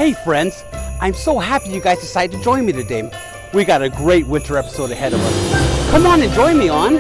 Hey friends, I'm so happy you guys decided to join me today. We got a great winter episode ahead of us. Come on and join me on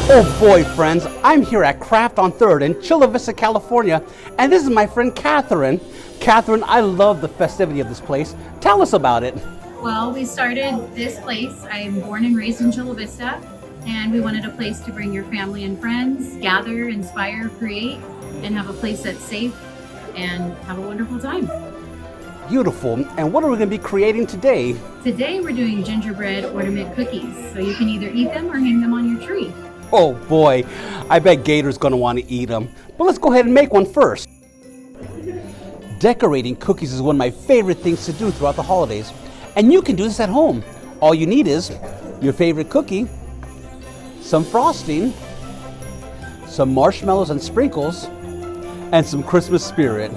Oh boy, friends, I'm here at Craft on 3rd in Chula Vista, California, and this is my friend Catherine. Catherine, I love the festivity of this place. Tell us about it. Well, we started this place. I'm born and raised in Chula Vista, and we wanted a place to bring your family and friends, gather, inspire, create, and have a place that's safe and have a wonderful time. Beautiful. And what are we going to be creating today? Today we're doing gingerbread ornament cookies, so you can either eat them or hang them on your tree. Oh boy, I bet Gator's going to want to eat them. But let's go ahead and make one first. Decorating cookies is one of my favorite things to do throughout the holidays. And you can do this at home. All you need is your favorite cookie, some frosting, some marshmallows and sprinkles, and some Christmas spirit.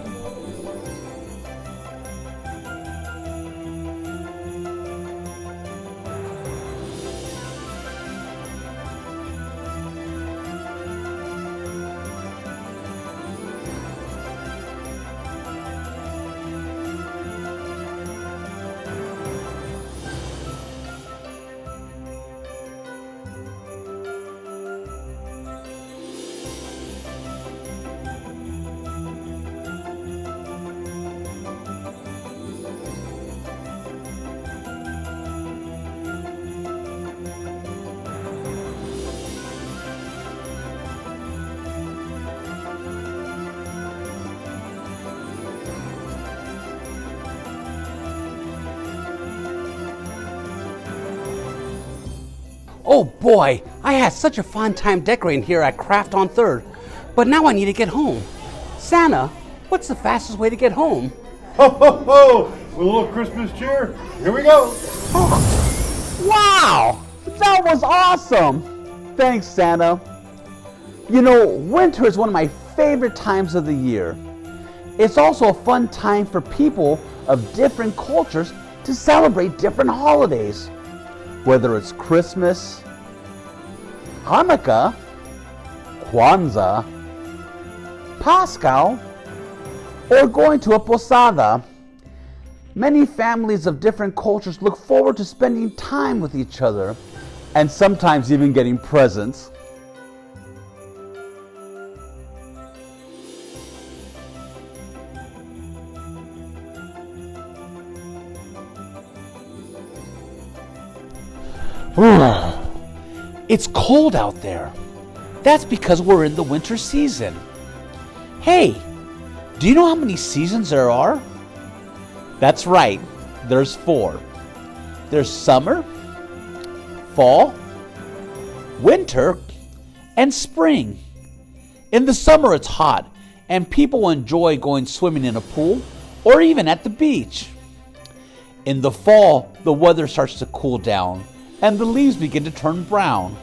Oh boy, I had such a fun time decorating here at Craft on 3rd, but now I need to get home. Santa, what's the fastest way to get home? Ho, ho, ho! With a little Christmas cheer, here we go! Wow! That was awesome! Thanks, Santa. You know, winter is one of my favorite times of the year. It's also a fun time for people of different cultures to celebrate different holidays. Whether it's Christmas, Hanukkah, Kwanzaa, Pascal, or going to a posada, many families of different cultures look forward to spending time with each other and sometimes even getting presents. It's cold out there. That's because we're in the winter season. Hey, do you know how many seasons there are? That's right, there's 4. There's summer, fall, winter, and spring. In the summer it's hot, and people enjoy going swimming in a pool or even at the beach. In the fall, the weather starts to cool down, and the leaves begin to turn brown.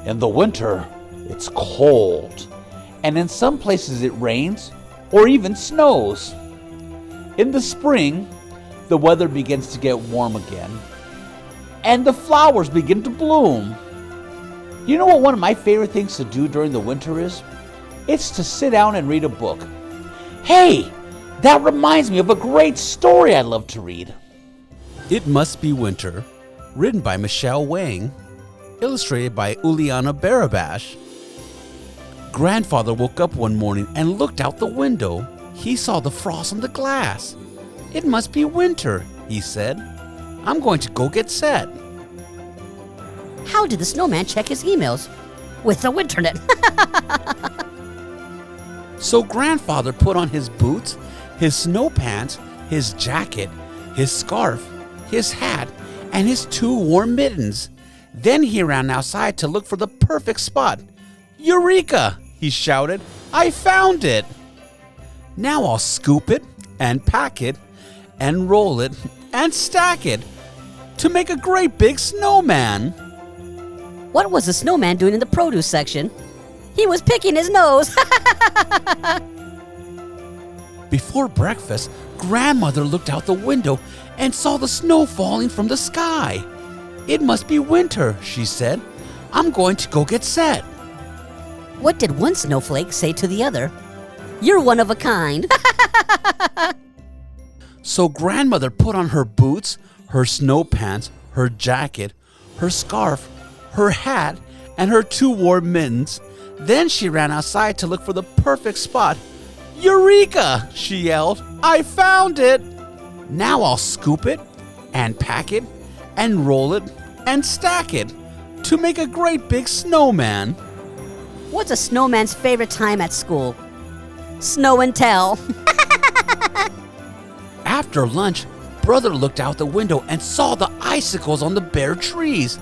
In the winter, it's cold, and in some places it rains or even snows. In the spring, the weather begins to get warm again, and the flowers begin to bloom. You know what one of my favorite things to do during the winter is? It's to sit down and read a book. Hey, that reminds me of a great story I love to read. It Must Be Winter, written by Michelle Wang, illustrated by Uliana Barabash. Grandfather woke up one morning and looked out the window. He saw the frost on the glass. It must be winter, he said. I'm going to go get set. How did the snowman check his emails? With the winternet. So grandfather put on his boots, his snow pants, his jacket, his scarf, his hat, and his 2 warm mittens. Then he ran outside to look for the perfect spot. Eureka! He shouted. I found it! Now I'll scoop it and pack it and roll it and stack it to make a great big snowman. What was the snowman doing in the produce section? He was picking his nose. Before breakfast, Grandmother looked out the window and saw the snow falling from the sky. It must be winter, she said. I'm going to go get set. What did one snowflake say to the other? You're one of a kind. So Grandmother put on her boots, her snow pants, her jacket, her scarf, her hat, and her 2 warm mittens. Then she ran outside to look for the perfect spot. Eureka! She yelled. I found it! Now I'll scoop it and pack it and roll it and stack it to make a great big snowman. What's a snowman's favorite time at school? Snow and tell. After lunch, Brother looked out the window and saw the icicles on the bare trees.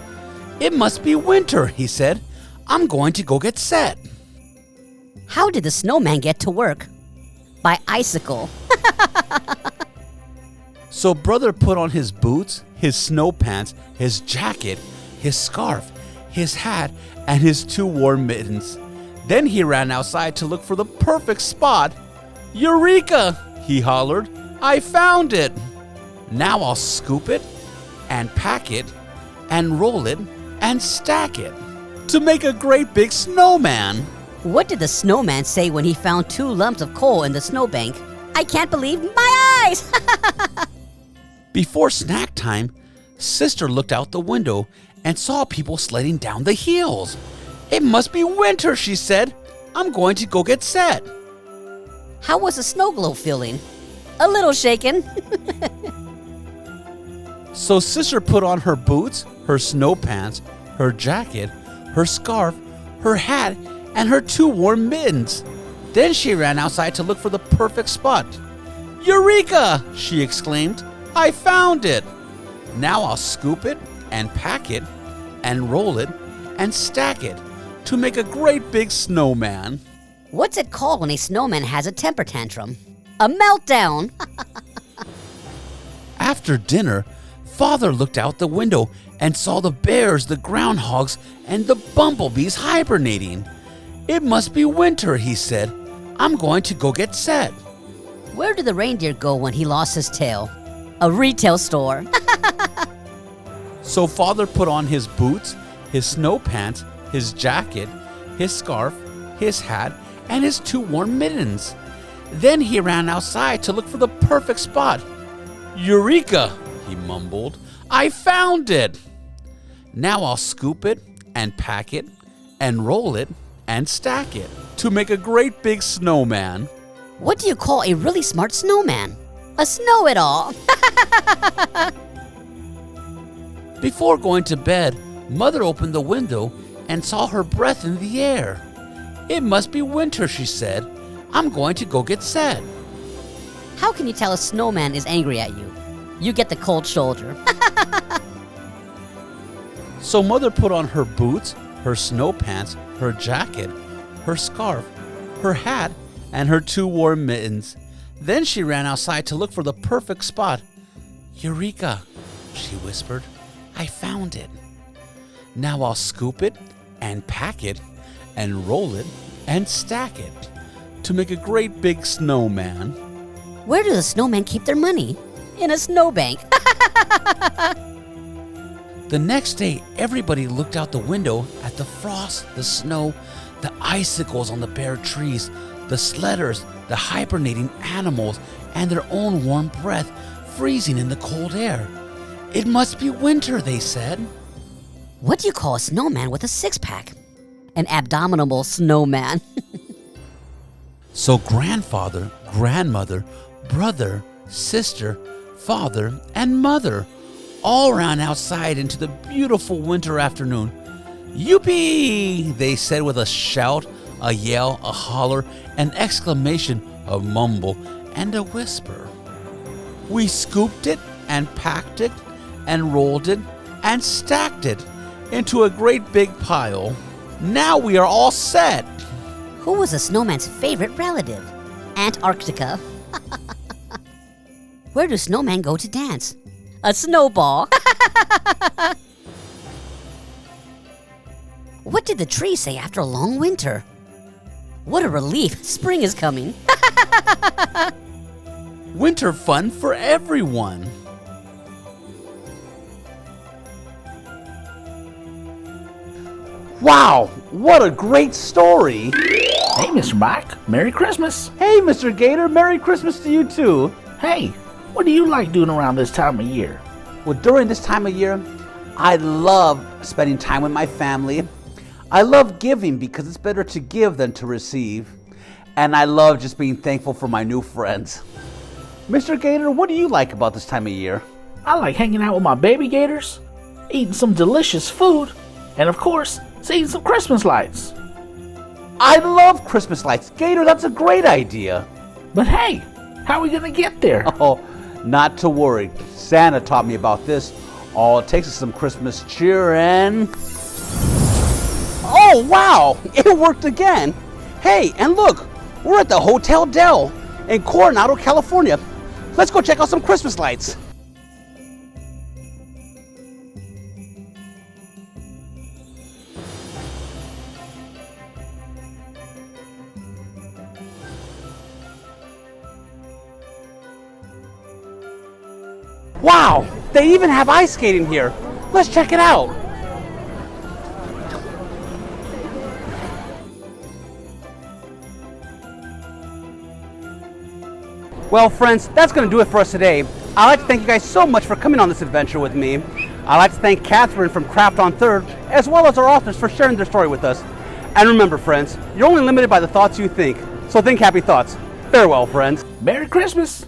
It must be winter, he said. I'm going to go get set. How did the snowman get to work? By icicle. So Brother put on his boots, his snow pants, his jacket, his scarf, his hat, and his 2 warm mittens. Then he ran outside to look for the perfect spot. Eureka! He hollered. I found it! Now I'll scoop it and pack it and roll it and stack it to make a great big snowman. What did the snowman say when he found 2 lumps of coal in the snowbank? I can't believe my eyes! Before snack time, Sister looked out the window and saw people sledding down the hills. It must be winter, she said. I'm going to go get set. How was the snow globe feeling? A little shaken. So Sister put on her boots, her snow pants, her jacket, her scarf, her hat, and her 2 warm mittens. Then she ran outside to look for the perfect spot. Eureka! She exclaimed. I found it! Now I'll scoop it and pack it and roll it and stack it to make a great big snowman. What's it called when a snowman has a temper tantrum? A meltdown. After dinner, Father looked out the window and saw the bears, the groundhogs, and the bumblebees hibernating. It must be winter, he said. I'm going to go get set. Where did the reindeer go when he lost his tail? A retail store. So Father put on his boots, his snow pants, his jacket, his scarf, his hat, and his 2 warm mittens. Then he ran outside to look for the perfect spot. Eureka! He mumbled. I found it! Now I'll scoop it and pack it and roll it and stack it to make a great big snowman. What do you call a really smart snowman? A snow-it-all. Before going to bed, Mother opened the window and saw her breath in the air. It must be winter, she said. I'm going to go get set. How can you tell a snowman is angry at you? You get the cold shoulder. So Mother put on her boots, her snow pants, her jacket, her scarf, her hat, and her 2 warm mittens. Then she ran outside to look for the perfect spot. Eureka, she whispered. I found it. Now I'll scoop it and pack it and roll it and stack it to make a great big snowman. Where do the snowmen keep their money? In a snowbank. The next day, everybody looked out the window at the frost, the snow, the icicles on the bare trees, the sledders, the hibernating animals, and their own warm breath freezing in the cold air. It must be winter, they said. What do you call a snowman with a 6-pack? An abdominal snowman. So grandfather, grandmother, brother, sister, father, and mother all ran outside into the beautiful winter afternoon. Yippee! They said with a shout, a yell, a holler, an exclamation, a mumble, and a whisper. We scooped it and packed it and rolled it and stacked it into a great big pile. Now we are all set. Who was a snowman's favorite relative? Antarctica. Where do snowmen go to dance? A snowball. What did the tree say after a long winter? What a relief, spring is coming. Winter fun for everyone. Wow, what a great story. Hey, Mr. Mike, Merry Christmas. Hey, Mr. Gator, Merry Christmas to you too. Hey, what do you like doing around this time of year? Well, during this time of year, I love spending time with my family. I love giving because it's better to give than to receive. And I love just being thankful for my new friends. Mr. Gator, what do you like about this time of year? I like hanging out with my baby gators, eating some delicious food, and of course, seeing some Christmas lights. I love Christmas lights. Gator, that's a great idea. But hey, how are we gonna get there? Oh, not to worry. Santa taught me about this. All it takes is some Christmas cheer and... Oh, wow! It worked again! Hey, and look! We're at the Hotel Del in Coronado, California. Let's go check out some Christmas lights. Wow! They even have ice skating here. Let's check it out. Well, friends, that's going to do it for us today. I'd like to thank you guys so much for coming on this adventure with me. I'd like to thank Catherine from Craft on Third, as well as our authors for sharing their story with us. And remember, friends, you're only limited by the thoughts you think. So think happy thoughts. Farewell, friends. Merry Christmas!